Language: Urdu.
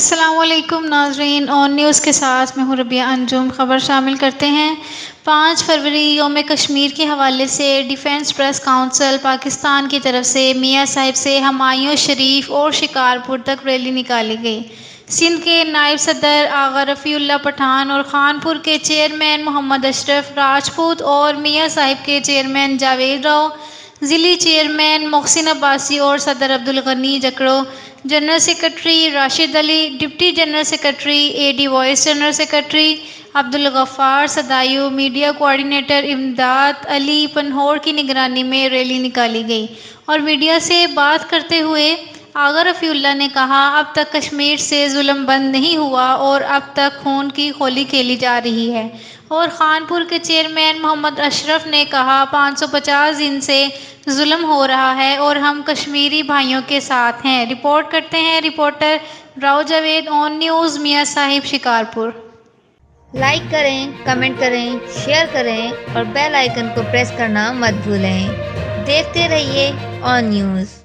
السلام علیکم ناظرین، آن نیوز کے ساتھ میں ہوں ربیہ انجم۔ خبر شامل کرتے ہیں۔ 5 فروری یوم کشمیر کے حوالے سے ڈیفنس پریس کونسل پاکستان کی طرف سے میاں صاحب سے ہمایوں شریف اور شکارپور تک ریلی نکالی گئی۔ سندھ کے نائب صدر آغا رفیع اللہ پٹھان اور خانپور کے چیئرمین محمد اشرف راجپوت اور میاں صاحب کے چیئرمین جاوید راؤ، ضلعی چیئرمین محسن عباسی اور صدر Abdulghani Jakhro, general secretary Rashid Ali, deputy general secretary A D vice general secretary Abdulghaffar Sadaiyo, media coordinator Imdad Ali Panhwar کی نگرانی میں ریلی نکالی گئی اور میڈیا سے بات کرتے ہوئے آغا رفیع اللہ نے کہا، اب تک کشمیر سے ظلم بند نہیں ہوا اور اب تک خون کی ہولی کھیلی جا رہی ہے۔ اور خانپور کے چیئرمین محمد اشرف نے کہا، 550 دن سے ظلم ہو رہا ہے اور ہم کشمیری بھائیوں کے ساتھ ہیں۔ رپورٹ کرتے ہیں رپورٹر راؤ جاوید، آن نیوز، میاں صاحب، شکارپور۔ لائک کریں، کمنٹ کریں، شیئر کریں اور بیل آئیکن کو پریس کرنا مت بھولیں۔ دیکھتے رہیے آن نیوز۔